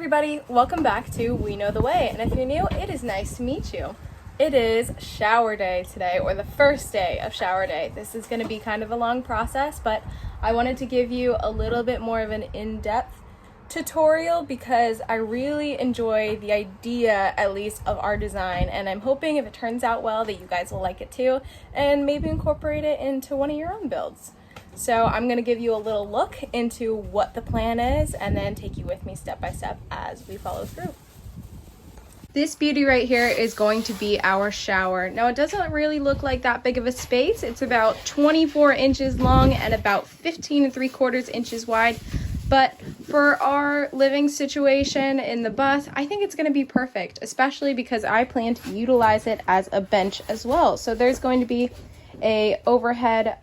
everybody, welcome back to We Know the Way, and if you're new, it is nice to meet you. It is shower day today, or the first day of shower day. This is going to be kind of a long process, but I wanted to give you a little bit more of an in-depth tutorial because I really enjoy the idea, at least, of our design, and I'm hoping if it turns out well that you guys will like it too, and maybe incorporate it into one of your own builds. So I'm going to give you a little look into what the plan is and then take you with me step by step as we follow through. This beauty right here is going to be our shower. Now it doesn't really look like that big of a space. It's about 24 inches long and about 15 3/4 inches wide. But for our living situation in the bus, I think it's going to be perfect, especially because I plan to utilize it as a bench as well. So there's going to be a overhead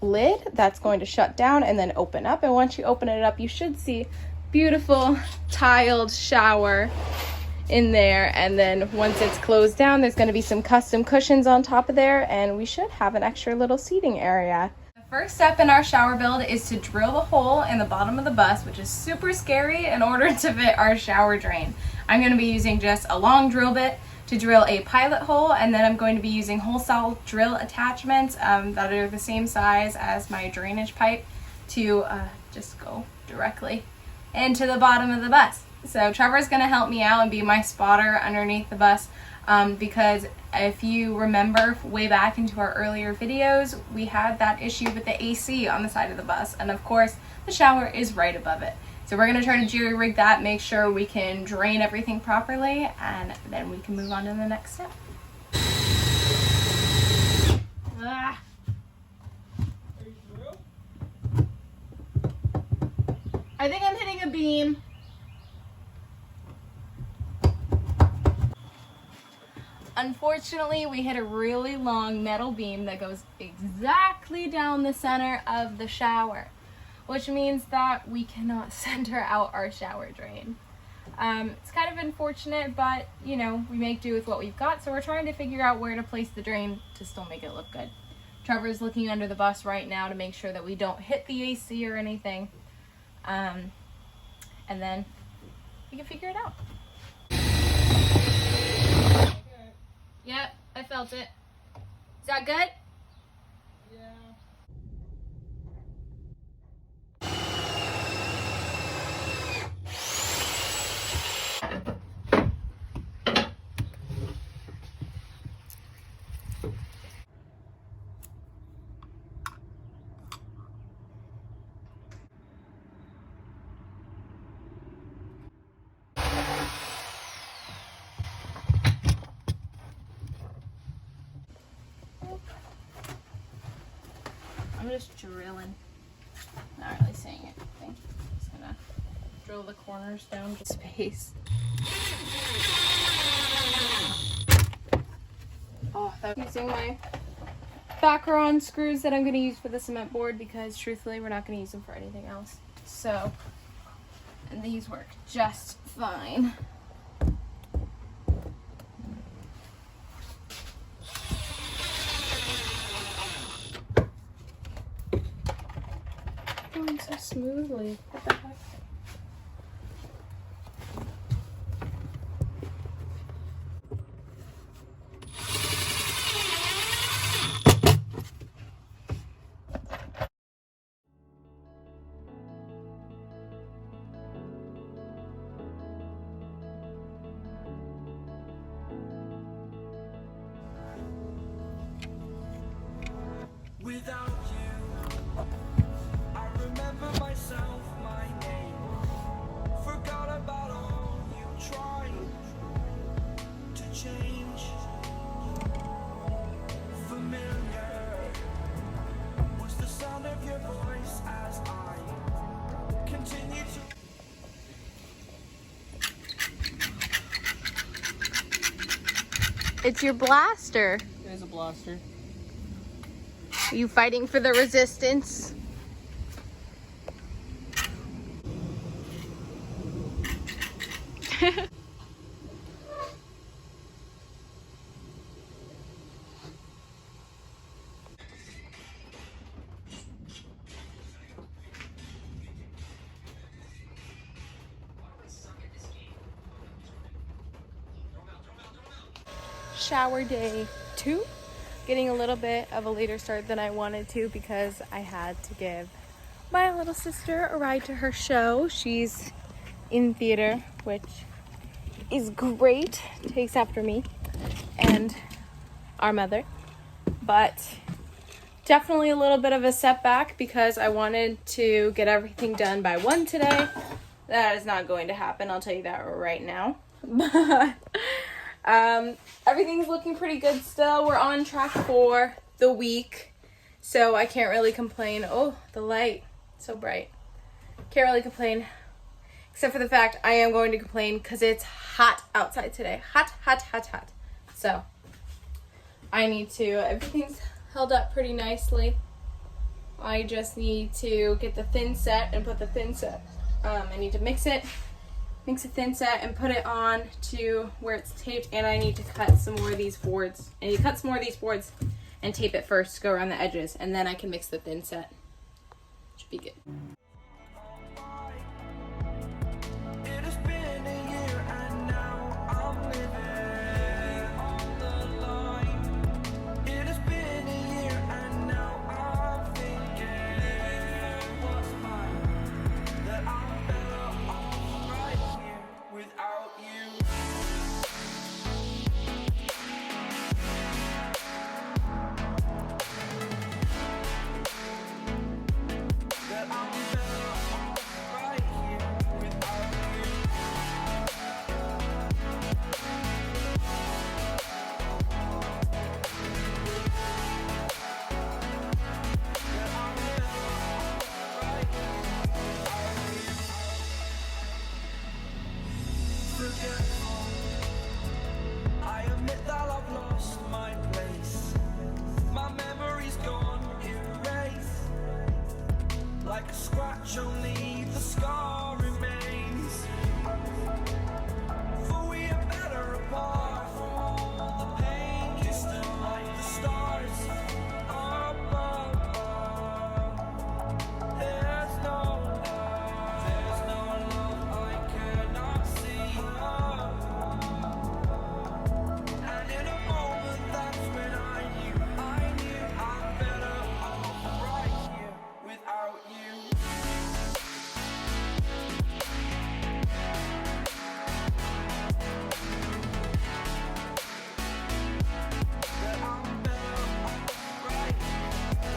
lid that's going to shut down and then open up, and once you open it up you should see beautiful tiled shower in there, and then once it's closed down there's going to be some custom cushions on top of there, and we should have an extra little seating area. The first step in our shower build is to drill the hole in the bottom of the bus, which is super scary, in order to fit our shower drain. I'm going to be using just a long drill bit to drill a pilot hole, and then I'm going to be using hole-style drill attachments that are the same size as my drainage pipe to just go directly into the bottom of the bus. So Trevor's going to help me out and be my spotter underneath the bus because if you remember way back into our earlier videos, we had that issue with the AC on the side of the bus, and of course the shower is right above it. So we're going to try to jury rig that, make sure we can drain everything properly, and then we can move on to the next step. Ah. I think I'm hitting a beam. Unfortunately, we hit a really long metal beam that goes exactly down the center of the shower, which means that we cannot center out our shower drain. It's kind of unfortunate, but you know, we make do with what we've got, so we're trying to figure out where to place the drain to still make it look good. Trevor's looking under the bus right now to make sure that we don't hit the AC or anything, and then we can figure it out. Yep, I felt it. Is that good? Yeah. I'm just drilling, not really saying anything. Just gonna drill the corners down to space. Oh, I'm using my backer-on screws that I'm gonna use for the cement board because truthfully we're not gonna use them for anything else. So, and these work just fine. Going so smoothly. What the heck? Without you, I remember myself, my name. Forgot about all you tried to change. Familiar was the sound of your voice as I continue to. It's your blaster. It is a blaster. Are you fighting for the resistance? shower day 2. Getting a little bit of a later start than I wanted to because I had to give my little sister a ride to her show. She's in theater, which is great. Takes after me and our mother. But definitely a little bit of a setback because I wanted to get everything done by 1 today. That is not going to happen, I'll tell you that right now. But everything's looking pretty good still. We're on track for the week, so I can't really complain. Oh, the light, so bright. Can't really complain, except for the fact I am going to complain because it's hot outside today. Hot, hot, hot, hot. So I need to, everything's held up pretty nicely. I just need to get the thin set and put the thin set. I need to mix a thin set and put it on to where it's taped, and I need to cut some more of these boards. And you cut some more of these boards and tape it first to go around the edges, and then I can mix the thin set. Should be good. It has been a year and now I'm living on the line. It has been a year and now I'm thinking what's mine, that I'm better off right here without you. That I'm better off right here without you. That I'm better off right here without you. Forgetful, I admit that I've lost my place. My memory's gone erased. Like a scratch, only the scar remains. For we are better apart from all the pain. Distant like the stars above. There's no love I cannot see. And in a moment, that's when I knew I'm better off right here without you. That I'm better off right here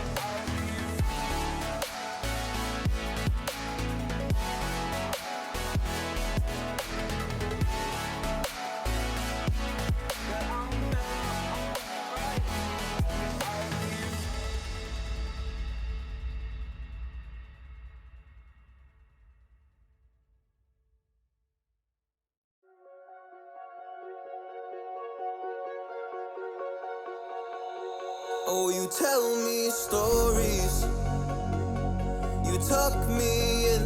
without you. That I'm better off right here without you. Oh, you tell me stories, you tuck me in,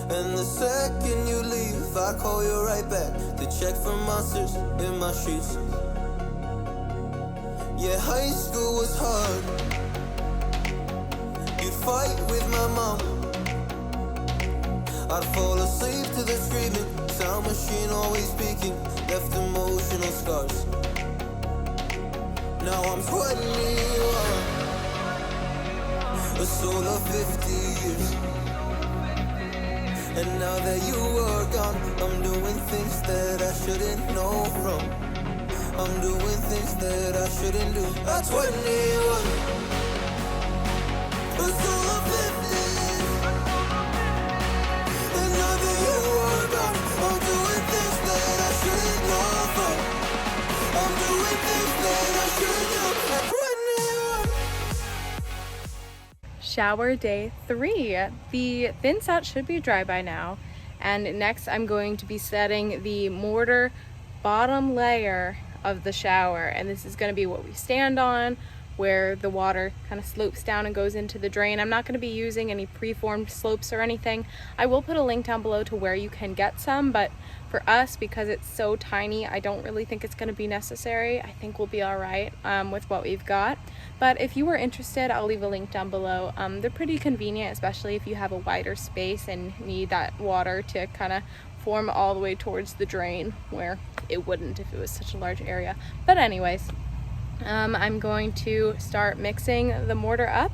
and the second you leave, I call you right back to check for monsters in my sheets. Yeah, high school was hard. You'd fight with my mom. I'd fall asleep to the screaming, sound machine always speaking, left emotional scars. Now I'm 21, a soul of 50 years. And now that you are gone, I'm doing things that I shouldn't know from. I'm doing things that I shouldn't do. At 21, a soul of 50 years. And now that you are gone, I'm doing things that I shouldn't know from. I'm doing things that I shouldn't do. At 21. Shower day 3. The thin set should be dry by now, and next I'm going to be setting the mortar bottom layer of the shower, and this is going to be what we stand on, where the water kind of slopes down and goes into the drain. I'm not going to be using any preformed slopes or anything. I will put a link down below to where you can get some, but for us, because it's so tiny, I don't really think it's going to be necessary. I think we'll be all right with what we've got. But if you were interested, I'll leave a link down below. They're pretty convenient, especially if you have a wider space and need that water to kind of form all the way towards the drain where it wouldn't if it was such a large area. But anyways, I'm going to start mixing the mortar up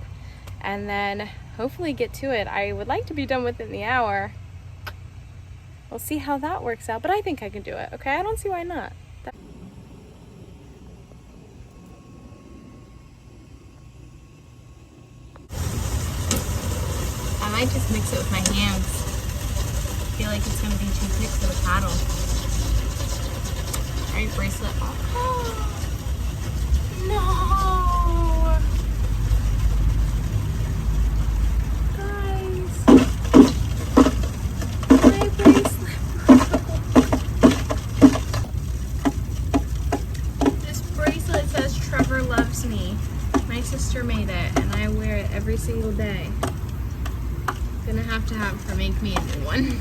and then hopefully get to it. I would like to be done within the hour. We'll see how that works out, but I think I can do it, okay? I don't see why not. I might just mix it with my hands. I feel like it's gonna be too quick for the paddle. Alright, bracelet off. Oh, no! Guys, my bracelet broke. This bracelet says Trevor loves me. My sister made it and I wear it every single day. Gonna have to have her make me a new one.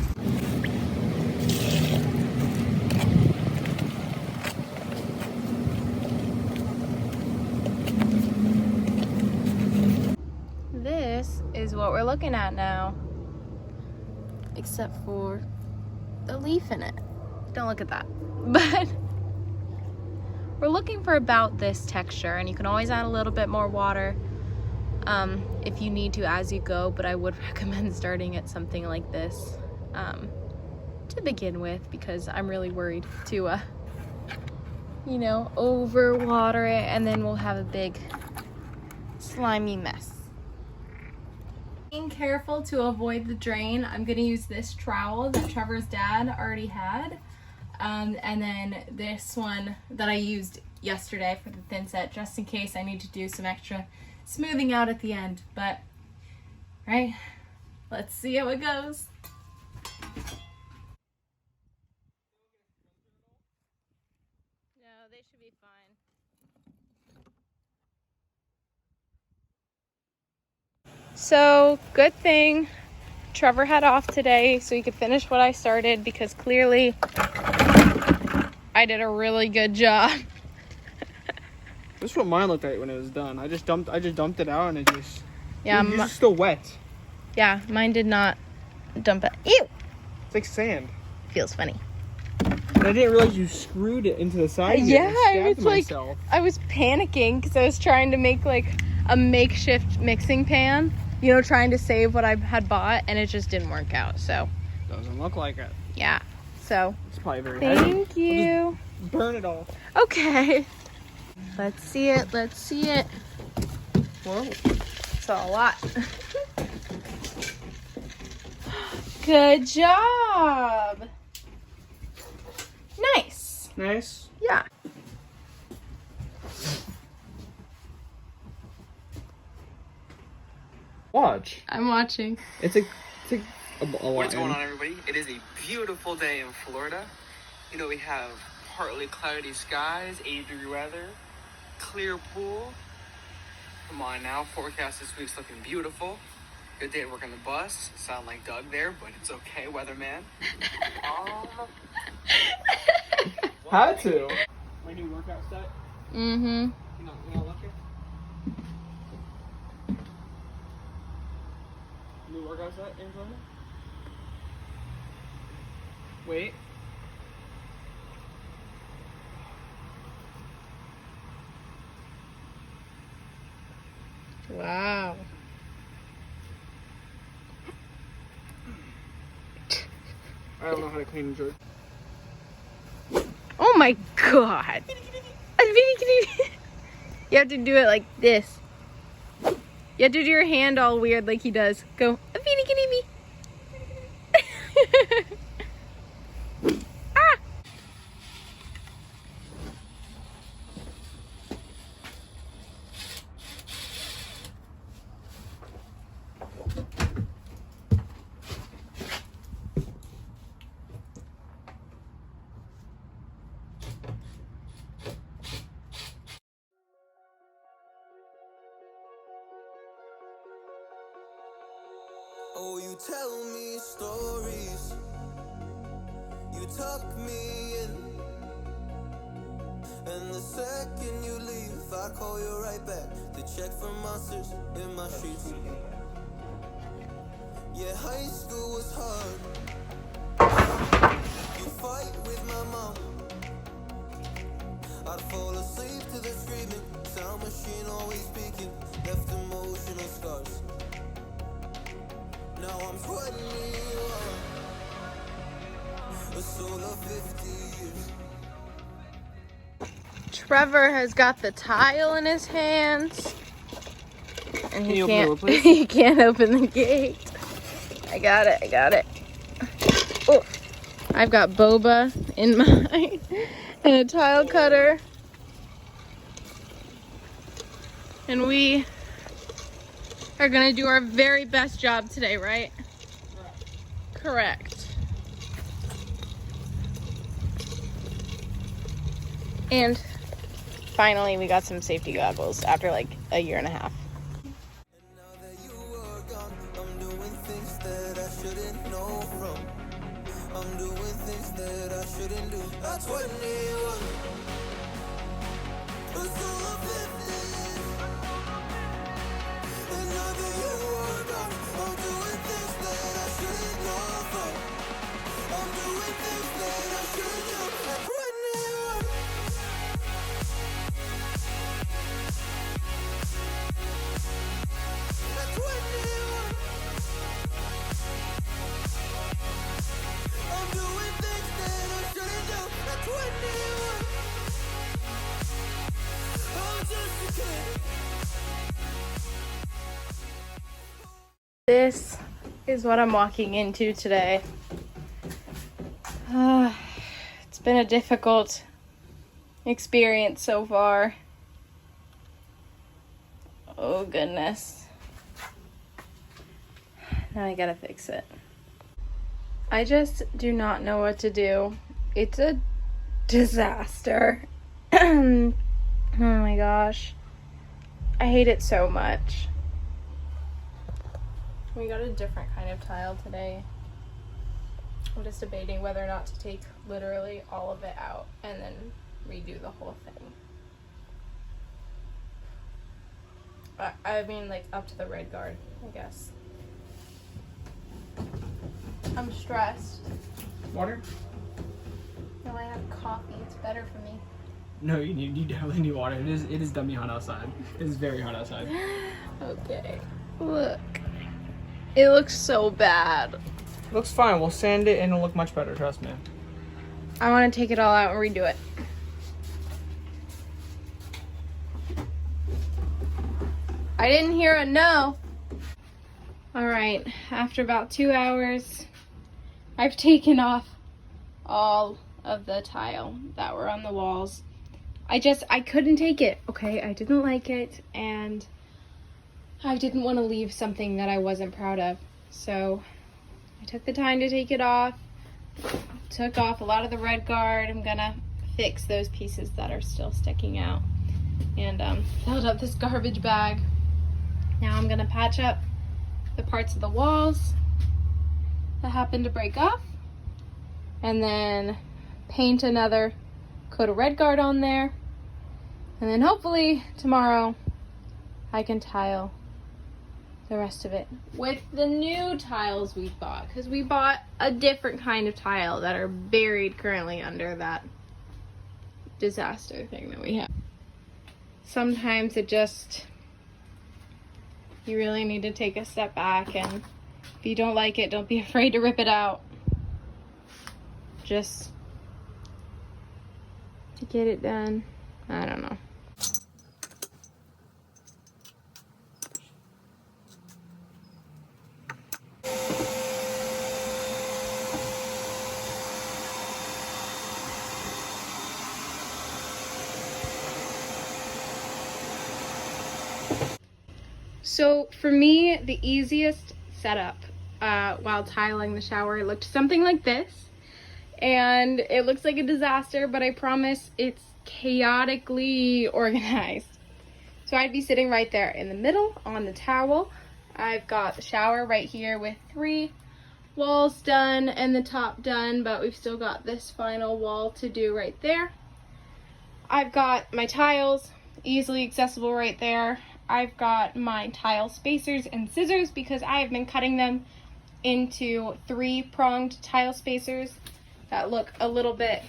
This is what we're looking at now, except for the leaf in it. Don't look at that. But we're looking for about this texture, and you can always add a little bit more water if you need to as you go, but I would recommend starting at something like this to begin with, because I'm really worried to you know, over water it and then we'll have a big slimy mess. Being careful to avoid the drain, I'm gonna use this trowel that Trevor's dad already had, and then this one that I used yesterday for the thin set, just in case I need to do some extra smoothing out at the end. But right, let's see how it goes. No, they should be fine. So good thing Trevor had off today so he could finish what I started, because clearly I did a really good job. This is what mine looked like when it was done. I just dumped it out and it just, Yeah, it's still wet. Yeah, mine did not dump it. Ew! It's like sand. Feels funny. And I didn't realize you screwed it into the side. Yeah, I it's like I was panicking because I was trying to make like a makeshift mixing pan, you know, trying to save what I had bought, and it just didn't work out. So Doesn't look like it. yeah, so It's probably very heavy. thank you. Burn it all. Okay, let's see it. Let's see it. Whoa. It's a lot. Good job. Nice. Nice. Yeah. Watch. I'm watching. It's a lot. What's going on, everybody? It is a beautiful day in Florida. You know, we have partly cloudy skies, 80-degree weather, clear pool. Come on now, forecast this week's looking beautiful. Good day to work on the bus. Sound like Doug there, but it's okay, weatherman. Had to. My new workout set. Mm-hmm. You not looking? New workout set, Angelina? Wait. Wow. I don't know how to clean a jerk. Oh my god. You have to do it like this. You have to do your hand all weird like he does. Go. Ah! Oh, you tell me stories, you tuck me in, and the second you leave, I call you right back to check for monsters in my sheets. Yeah, high school was hard. fight with my mom. I'd fall asleep to the screaming, sound machine always speaking, left emotional scars. Now I'm 21, a soul of 50 years. Trevor has got the tile in his hands. And Can you open the door, please? he can't open the gate. I got it. Oh, I've got boba in mine and a tile cutter. And we are gonna do our very best job today, right? Correct. And finally we got some safety goggles after like a year and a half. Now that you are gone, I'm doing things that I shouldn't know from. I'm doing things that I shouldn't do. At 21, a soul of 50. And now that you are gone, I'm doing things that I shouldn't know from. I'm doing things that I shouldn't do. At 21. At 21. I'm doing things that I shouldn't do. At 21. I'm just a kid. This is what I'm walking into today. It's been a difficult experience so far. Oh goodness. Now I gotta fix it. I just do not know what to do. It's a disaster. Oh my gosh. I hate it so much. We got a different kind of tile today. I'm just debating whether or not to take literally all of it out and then redo the whole thing. I mean, like, up to the red guard, I guess. I'm stressed. Water? No, I have coffee. It's better for me. No, you definitely need water. It is dummy hot outside. It is very hot outside. Okay. Look. It looks so bad. Looks fine. We'll sand it and it'll look much better, trust me. I want to take it all out and redo it. I didn't hear a no. Alright, after about 2 hours, I've taken off all of the tile that were on the walls. I couldn't take it, okay? I didn't like it, and I didn't want to leave something that I wasn't proud of. So I took the time to take it off, took off a lot of the red guard. I'm gonna fix those pieces that are still sticking out, and filled up this garbage bag. Now I'm gonna patch up the parts of the walls that happened to break off, and then paint another coat of red guard on there, and then hopefully tomorrow I can tile the rest of it with the new tiles we bought, because we bought a different kind of tile that are buried currently under that disaster thing that we have. Sometimes you really need to take a step back, and if you don't like it, don't be afraid to rip it out. Just to get it done. I don't know. So for me, the easiest setup while tiling the shower looked something like this. And it looks like a disaster, but I promise it's chaotically organized. So I'd be sitting right there in the middle on the towel. I've got the shower right here with 3 walls done and the top done, but we've still got this final wall to do right there. I've got my tiles easily accessible right there. I've got my tile spacers and scissors because I have been cutting them into 3-pronged tile spacers that look a little bit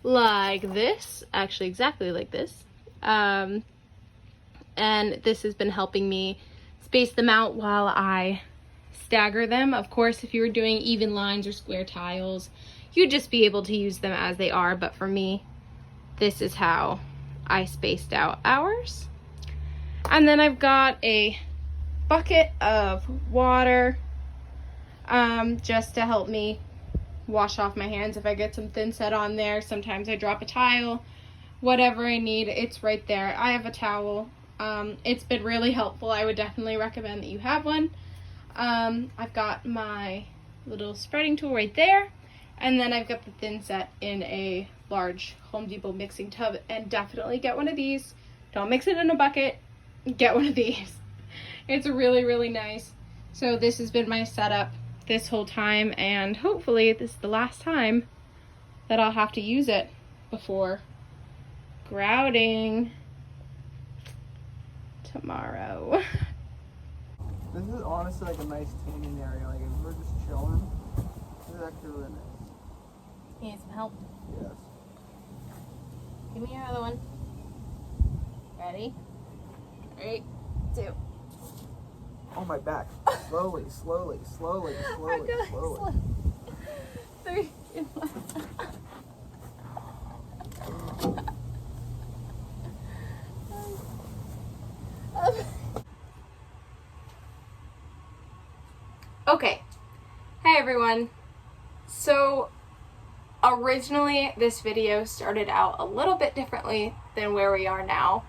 like this, actually exactly like this. And this has been helping me space them out while I stagger them. Of course, if you were doing even lines or square tiles, you'd just be able to use them as they are, but for me, this is how I spaced out ours. And then I've got a bucket of water just to help me wash off my hands if I get some thin set on there. Sometimes I drop a tile, whatever I need, it's right there. I have a towel. It's been really helpful. I would definitely recommend that you have one. I've got my little spreading tool right there, and then I've got the thin set in a large Home Depot mixing tub, and definitely get one of these. Don't mix it in a bucket, get one of these. It's really, really nice. So this has been my setup this whole time, and hopefully this is the last time that I'll have to use it before grouting tomorrow. This is honestly like a nice tanning area. Like if we're just chilling, this is actually really nice. You need some help? Yes. Give me your other one. Ready? 3, 2. Oh, my back. Slowly, slowly, slowly, slowly, I'm going slowly. slow. 3, 2, 1. Okay. Hey everyone. So originally this video started out a little bit differently than where we are now.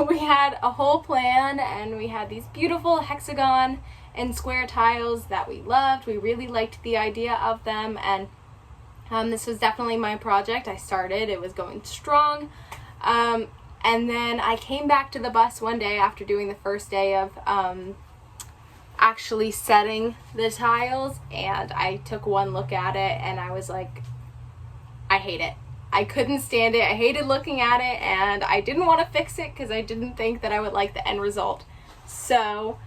We had a whole plan, and we had these beautiful hexagon and square tiles that we loved. We really liked the idea of them, and this was definitely my project. I started, it was going strong, and then I came back to the bus one day after doing the first day of actually setting the tiles, and I took one look at it and I was like, I hate it. I couldn't stand it. I hated looking at it, and I didn't want to fix it because I didn't think that I would like the end result. So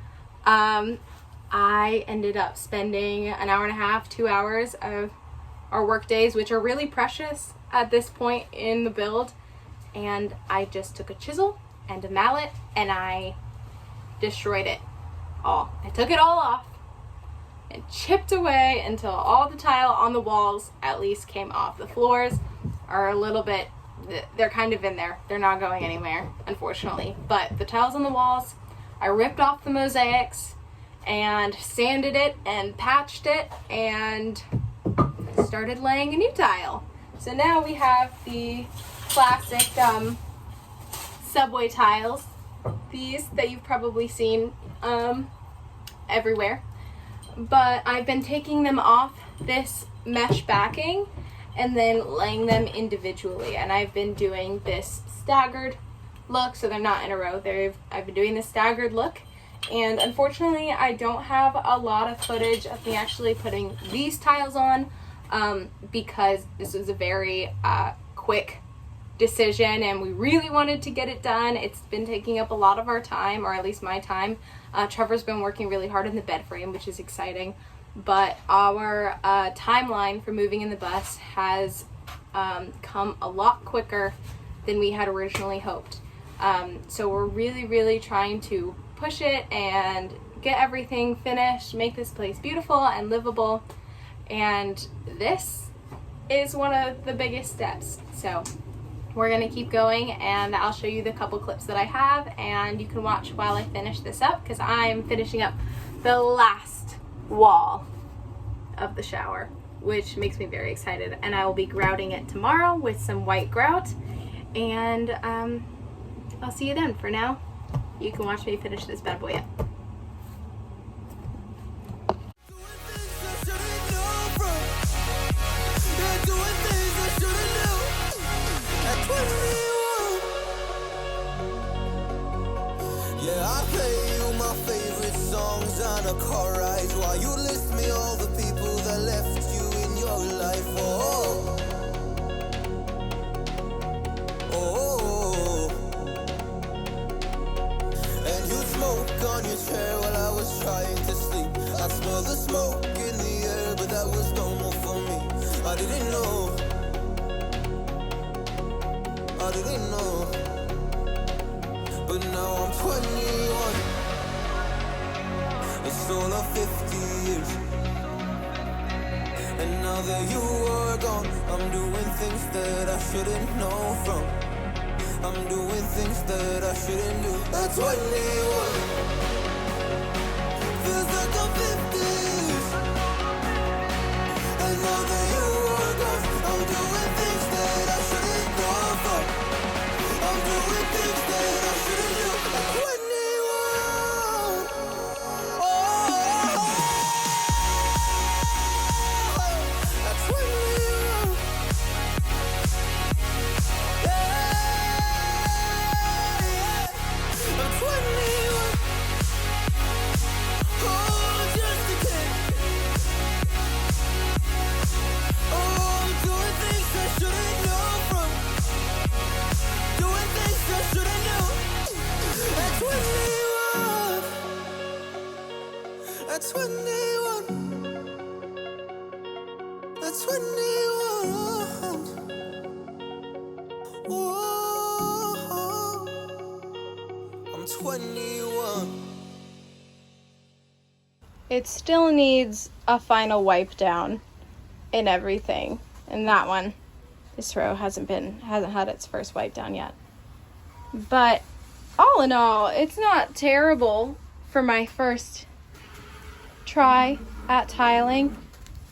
I ended up spending an hour and a half, 2 hours of our work days, which are really precious at this point in the build, and I just took a chisel and a mallet and I destroyed it all. I took it all off and chipped away until all the tile on the walls at least came off. The floors are a little bit, they're kind of in there. They're not going anywhere, unfortunately. But the tiles on the walls, I ripped off the mosaics and sanded it and patched it and started laying a new tile. So now we have the classic subway tiles, these that you've probably seen everywhere. But I've been taking them off this mesh backing and then laying them individually, and I've been doing this staggered look, so they're not in a row. I've been doing this staggered look, and unfortunately I don't have a lot of footage of me actually putting these tiles on, because this was a very quick decision and we really wanted to get it done. It's been taking up a lot of our time, or at least my time. Trevor's been working really hard in the bed frame, which is exciting, but our timeline for moving in the bus has come a lot quicker than we had originally hoped. So we're really trying to push it and get everything finished, make this place beautiful and livable, and this is one of the biggest steps. So we're gonna keep going, and I'll show you the couple clips that I have, and you can watch while I finish this up, because I'm finishing up the last wall of the shower, which makes me very excited, and I will be grouting it tomorrow with some white grout, and I'll see you then. For now, you can watch me finish this bad boy up. Yeah, I play you my favorite songs on a car ride while you list me all the people that left you in your life. Oh, oh, and you smoke on your chair while I was trying to sleep. I smell the smoke in the air, but that was normal for me. didn't know. I didn't know. But now I'm 21. It's all of 50 years. And now that you are gone, I'm doing things that I shouldn't know from. I'm doing things that I shouldn't do. At 21, feels like I'm 50 years. And now that you are gone, I'm doing things that I shouldn't know from. I'm doing things that I shouldn't do. At 21, at 21, I'm 21. Oh, I'm just a kid. Oh, I'm doing things I shouldn't know from. Doing things I shouldn't know. At 21. At 21. At 21. Whoa. I'm 21. It still needs a final wipe down and everything. And that one, this row hasn't had its first wipe down yet. But all in all, it's not terrible for my first try at tiling.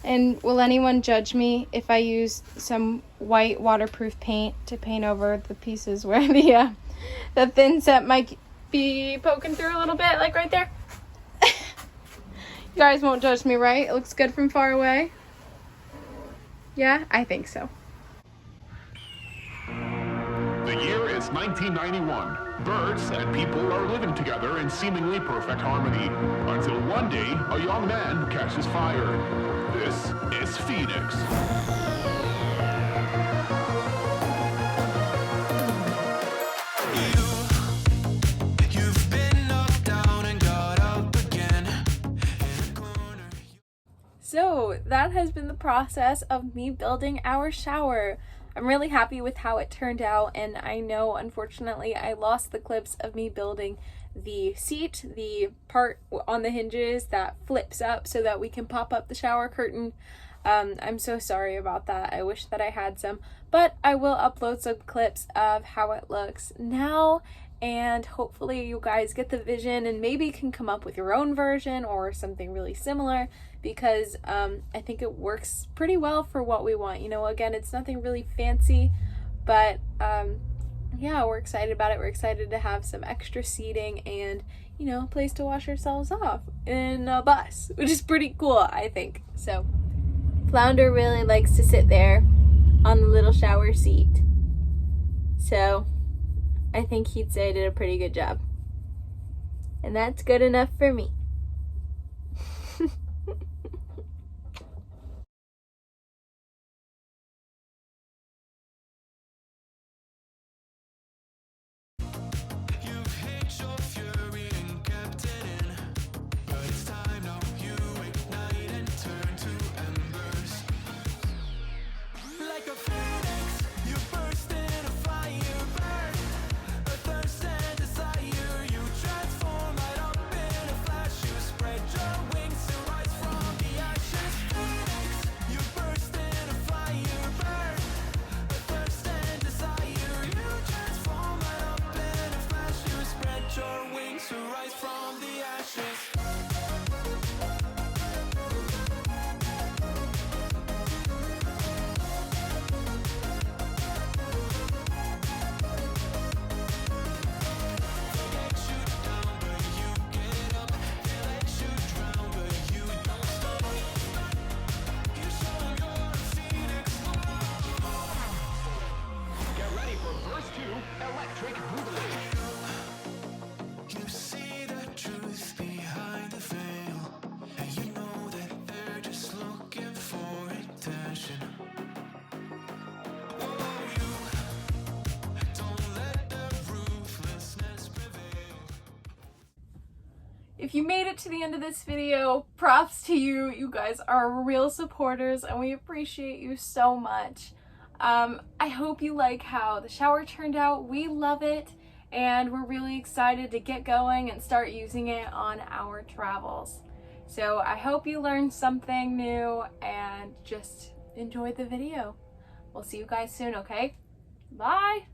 And will anyone judge me if I use some white waterproof paint to paint over the pieces where the thin set might be poking through a little bit, like right there? You guys won't judge me, right? It looks good from far away. Yeah, I think so. The year is 1991. Birds and people are living together in seemingly perfect harmony. Until one day, a young man catches fire. This is Phoenix. You've been knocked down and got up again. In a corner. So that has been the process of me building our shower. I'm really happy with how it turned out, and I know unfortunately I lost the clips of me building the seat, the part on the hinges that flips up so that we can pop up the shower curtain. I'm so sorry about that. I wish that I had some, but I will upload some clips of how it looks now, and hopefully you guys get the vision and maybe can come up with your own version or something really similar, because I think it works pretty well for what we want. You know, again, it's nothing really fancy, but yeah, we're excited about it. We're excited to have some extra seating and, you know, a place to wash ourselves off in a bus, which is pretty cool, I think. So Flounder really likes to sit there on the little shower seat, so I think he'd say I did a pretty good job, and that's good enough for me. You've hid your fury and kept it in. But it's time now you ignite and turn to embers. Like a phoenix, you burst in a fire burn. A thirst and desire, you transform right up in a flash If you made it to the end of this video, props to you. You guys are real supporters and we appreciate you so much. I hope you like how the shower turned out. We love it and we're really excited to get going and start using it on our travels. So I hope you learned something new and just enjoyed the video. We'll see you guys soon, okay? Bye!